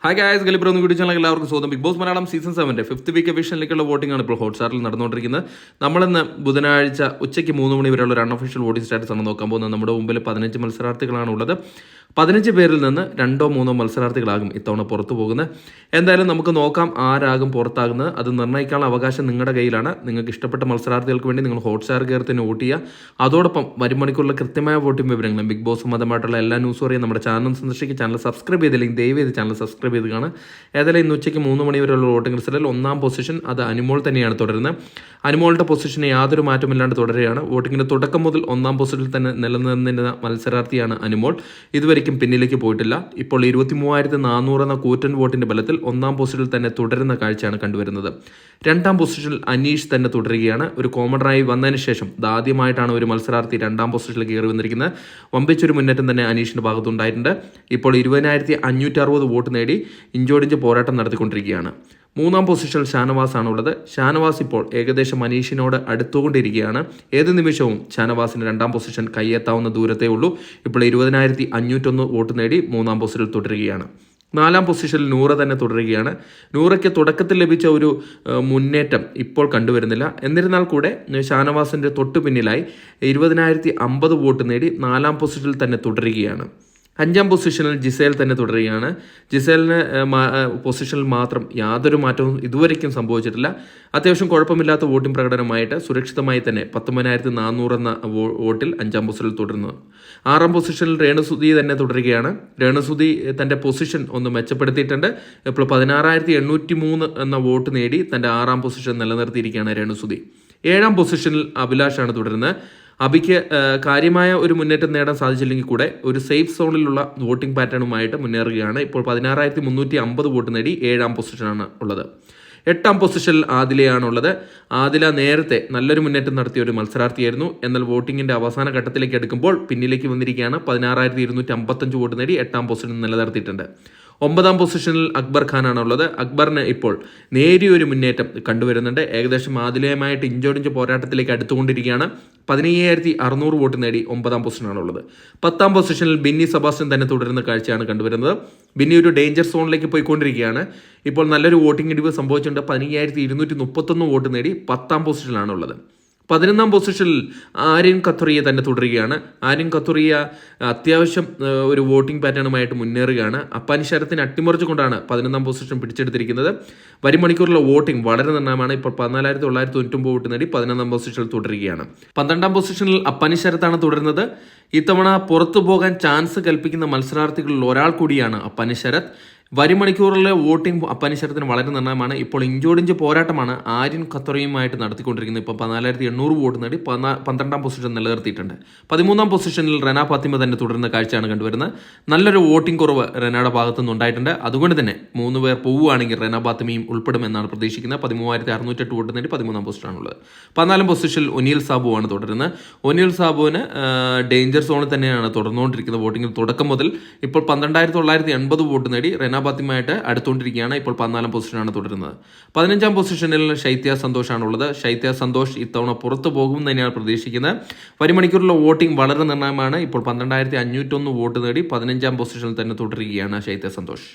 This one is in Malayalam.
ഹായ് ഗായ്സ്, ഗലിബ്രോ കൂടി ചാനൽ എല്ലാവർക്കും സ്വാഗതം. Big boss Malayalam season 7 5th week എവിഷനിലേക്കുള്ള വോട്ടിംഗ് ആണ് ഇപ്പോൾ ഹോട്ട്സ്റ്റാറിൽ നടന്നുകൊണ്ടിരിക്കുന്നത്. നമ്മളിന്ന് ബുധനാഴ്ച ഉച്ചയ്ക്ക് 3 മണി വരെയുള്ള ഒരു അൺഒഫീഷ്യൽ വോട്ടിംഗ് സ്റ്റാറ്റസ് ആണ് നോക്കാൻ പോകുന്നത്. നമ്മുടെ മുമ്പിൽ 15 മത്സരാർത്ഥികളാണ് ഉള്ളത്. 15 പേരിൽ നിന്ന് 2-3 മത്സരാർത്ഥികളാകും ഇത്തവണ പുറത്തു പോകുന്നത്. എന്തായാലും നമുക്ക് നോക്കാം ആരാകും പുറത്താകുന്നത്. അത് നിർണ്ണയിക്കാനുള്ള അവകാശം നിങ്ങളുടെ കയ്യിലാണ്. നിങ്ങൾക്ക് ഇഷ്ടപ്പെട്ട മത്സരാർത്ഥികൾക്ക് വേണ്ടി നിങ്ങൾ ഹോട്ട്സ്റ്റാർ കയറി തന്നെ വോട്ട് ചെയ്യുക. അതോടൊപ്പം വരും മണിക്കൂറിലെ കൃത്യമായ വോട്ടിംഗ് വിവരങ്ങളും ബിഗ് ബോസ് സംബന്ധമായിട്ടുള്ള എല്ലാ ന്യൂസും അറിയാൻ നമ്മുടെ ചാനൽ സന്ദർശിക്കുക. ചാനൽ സബ്സ്ക്രൈബ് ചെയ്തില്ലെങ്കിൽ ദയവ് ചെയ്ത് ചാനൽ സബ്സ്ക്രൈബ് ചെയ്ത് കാണുക. ഏതായാലും ഇന്ന് ഉച്ചയ്ക്ക് 3 മണി വരെയുള്ള വോട്ടിംഗ് റിസൾട്ടിൽ 1ാം പൊസിഷൻ അത് അനുമോൾ തന്നെയാണ് തുടരുന്നത്. അനുമോളുടെ പൊസിഷന് യാതൊരു മാറ്റമില്ലാണ്ട് തുടരുകയാണ്. വോട്ടിങ്ങിൻ്റെ തുടക്കം മുതൽ 1ാം പൊസിഷനിൽ തന്നെ നിലനിന്നിരുന്ന മത്സരാർത്ഥിയാണ് അനുമോൾ. ഇതുവരെയ്ക്കും പിന്നിലേക്ക് പോയിട്ടില്ല. ഇപ്പോൾ 23,400 എന്ന കൂറ്റൻ വോട്ടിന്റെ ബലത്തിൽ 1ാം പൊസിഷനിൽ തന്നെ തുടരുന്ന കാഴ്ചയാണ് കണ്ടുവരുന്നത്. 2ാം പൊസിഷനിൽ അനീഷ് തന്നെ തുടരുകയാണ്. ഒരു കോമഡറായി വന്നതിന് ശേഷം ഇതാദ്യമായിട്ടാണ് ഒരു മത്സരാർത്ഥി 2ാം പൊസിഷനിൽ കയറി വന്നിരിക്കുന്നത്. വമ്പിച്ചൊരു മുന്നേറ്റം തന്നെ അനീഷിന്റെ ഭാഗത്തുണ്ടായിട്ടുണ്ട്. ഇപ്പോൾ 20,560 വോട്ട് നേടി ഇഞ്ചോടിഞ്ച് പോരാട്ടം നടത്തിക്കൊണ്ടിരിക്കുകയാണ്. 3ാം പൊസിഷനിൽ ഷാനവാസ് ആണുള്ളത്. ഷാനവാസ് ഇപ്പോൾ ഏകദേശം അനീഷിനോട് അടുത്തുകൊണ്ടിരിക്കുകയാണ്. ഏത് നിമിഷവും ഷാനവാസിന് 2ാം പൊസിഷൻ കൈയെത്താവുന്ന ദൂരത്തേ ഉള്ളൂ. ഇപ്പോൾ 20,501 വോട്ട് നേടി 3ാം പൊസിഷനിൽ തുടരുകയാണ്. 4ാം പൊസിഷനിൽ നൂറ തന്നെ തുടരുകയാണ്. നൂറയ്ക്ക് തുടക്കത്തിൽ ലഭിച്ച ഒരു മുന്നേറ്റം ഇപ്പോൾ കണ്ടുവരുന്നില്ല. എന്നിരുന്നാൽ കൂടെ ഷാനവാസിൻ്റെ തൊട്ടു പിന്നിലായി 20,050 വോട്ട് നേടി 4ാം പൊസിഷനിൽ തന്നെ തുടരുകയാണ്. 5ാം പൊസിഷനിൽ ജിസേൽ തന്നെ തുടരുകയാണ്. ജിസേലിന് പൊസിഷനിൽ മാത്രം യാതൊരു മാറ്റവും ഇതുവരെയ്ക്കും സംഭവിച്ചിട്ടില്ല. അത്യാവശ്യം കുഴപ്പമില്ലാത്ത വോട്ടിംഗ് പ്രകടനമായിട്ട് സുരക്ഷിതമായി തന്നെ 19,400 എന്ന വോട്ടിൽ 5ാം പൊസിഷനിൽ തുടരുന്നു. 6ാം പൊസിഷനിൽ രേണുസുതി തന്നെ തുടരുകയാണ്. രേണുസുതി തൻ്റെ പൊസിഷൻ ഒന്ന് മെച്ചപ്പെടുത്തിയിട്ടുണ്ട്. ഇപ്പോൾ 16,803 എന്ന വോട്ട് നേടി തൻ്റെ 6ാം പൊസിഷൻ നിലനിർത്തിയിരിക്കുകയാണ് രേണുസുതി. 7ാം പൊസിഷനിൽ അഭിലാഷാണ് തുടരുന്നത്. അബിക്ക് കാര്യമായ ഒരു മുന്നേറ്റം നേടാൻ സാധിച്ചില്ലെങ്കിൽ കൂടെ ഒരു സേഫ് സോണിലുള്ള വോട്ടിംഗ് പാറ്റേണുമായിട്ട് മുന്നേറുകയാണ്. ഇപ്പോൾ 16,350 വോട്ട് നേടി 7ാം പൊസിഷനാണ് ഉള്ളത്. 8ാം പൊസിഷനിൽ ആദിലയാണുള്ളത്. ആദില നേരത്തെ നല്ലൊരു മുന്നേറ്റം നടത്തിയ ഒരു മത്സരാർത്ഥിയായിരുന്നു. എന്നാൽ വോട്ടിങ്ങിൻ്റെ അവസാന ഘട്ടത്തിലേക്ക് എടുക്കുമ്പോൾ പിന്നിലേക്ക് വന്നിരിക്കുകയാണ്. 16,255 വോട്ട് നേടി 8ാം പൊസിഷൻ നിലനിർത്തിയിട്ടുണ്ട്. 9ാം പൊസിഷനിൽ അക്ബർ ഖാനാണുള്ളത്. അക്ബറിന് ഇപ്പോൾ നേരിയൊരു മുന്നേറ്റം കണ്ടുവരുന്നുണ്ട്. ഏകദേശം ആദിലയുമായിട്ട് ഇഞ്ചോടിഞ്ച് പോരാട്ടത്തിലേക്ക് അടുത്തുകൊണ്ടിരിക്കുകയാണ്. 15,600 വോട്ട് നേടി 9ാം പൊസിഷനാണുള്ളത്. 10ാം പൊസിഷനിൽ ബിന്നി സെബാസ്റ്റ്യൻ തന്നെ തുടരുന്ന കാഴ്ചയാണ് കണ്ടുവരുന്നത്. ബിന്നി ഒരു ഡേഞ്ചർ സോണിലേക്ക് പോയിക്കൊണ്ടിരിക്കുകയാണ്. ഇപ്പോൾ നല്ലൊരു വോട്ടിംഗ് ഇടിവ് സംഭവിച്ചിട്ടുണ്ട്. 15,231 വോട്ട് നേടി 10ാം പൊസിഷനിലാണുള്ളത്. 11ാം പൊസിഷനിൽ ആര്യൻ ഖത്തറിയ തന്നെ തുടരുകയാണ്. ആര്യൻ ഖത്തറിയ അത്യാവശ്യം ഒരു വോട്ടിംഗ് പാറ്റേണുമായിട്ട് മുന്നേറുകയാണ്. അപ്പാനി ശരത്തിനെ അട്ടിമറിച്ചുകൊണ്ടാണ് 11ാം പൊസിഷൻ പിടിച്ചെടുത്തിരിക്കുന്നത്. വരും മണിക്കൂറിലെ വോട്ടിംഗ് വളരെ നിർണ്ണയമാണ്. ഇപ്പോൾ 14,999 വോട്ട് നേടി 11ാം പൊസിഷനിൽ തുടരുകയാണ്. 12ാം പൊസിഷനിൽ അപ്പാനി ശരത്താണ് തുടരുന്നത്. ഇത്തവണ പുറത്തു പോകാൻ ചാൻസ് കൽപ്പിക്കുന്ന മത്സരാർത്ഥികളിൽ ഒരാൾ കൂടിയാണ് അപ്പാനി ശരത്. വരും മണിക്കൂറിലെ വോട്ടിംഗ് അപ്പാനി ശരത്തിന് വളരെ നിർണ്ണയമാണ്. ഇപ്പോൾ ഇഞ്ചോടിഞ്ച് പോരാട്ടമാണ് ആര്യൻ ഖത്തറിയുമായിട്ട് നടത്തിക്കൊണ്ടിരിക്കുന്നത്. ഇപ്പോൾ 14,800 വോട്ട് നേടി 12ാം പൊസിഷൻ നിലനിർത്തിയിട്ടുണ്ട്. 13ാം പൊസിഷനിൽ റെന ഫാത്തിമ തന്നെ തുടരുന്ന കാഴ്ചയാണ് കണ്ടുവരുന്നത്. നല്ലൊരു വോട്ടിംഗ് കുറവ് റെനയുടെ ഭാഗത്തു നിന്നുണ്ടായിട്ടുണ്ട്. അതുകൊണ്ട് തന്നെ 3 പേർ പോവുകയാണെങ്കിൽ റെന ഫാത്തിമയും ഉൾപ്പെടുമെന്നാണ് പ്രതീക്ഷിക്കുന്നത്. 13,608 വോട്ട് നേടി 13ാം പൊസിഷനാണുള്ളത്. 14ാം പൊസിഷനിൽ ഒനിൽ സാബുവാണ് തുടരുന്നത്. ഒനിൽ സാബുവിന് ഡേഞ്ചർ സോണിൽ തന്നെയാണ് തുടർന്നുകൊണ്ടിരിക്കുന്നത്. വോട്ടിംഗിൽ തുടക്കം മുതൽ ഇപ്പോൾ 12,980 വോട്ട് നേടി റെന ഫാത്തിമയായിട്ട് അടുത്തുകൊണ്ടിരിക്കുകയാണ്. ഇപ്പോൾ 14ാം പൊസിഷനാണ് തുടരുന്നത്. 15ാം പൊസിഷനിൽ ശൈത്യ സന്തോഷാണുള്ളത്. ശൈത്യ സന്തോഷ് ഇത്തവണ പുറത്തു പോകുമെന്ന് തന്നെയാണ് പ്രതീക്ഷിക്കുന്നത്. വരും മണിക്കൂറിലെ വോട്ടിംഗ് വളരെ നിർണ്ണയമാണ്. ഇപ്പോൾ 12,501 വോട്ട് നേടി 15ാം പൊസിഷനിൽ തന്നെ തുടരുകയാണ് ശൈത്യ സന്തോഷ്.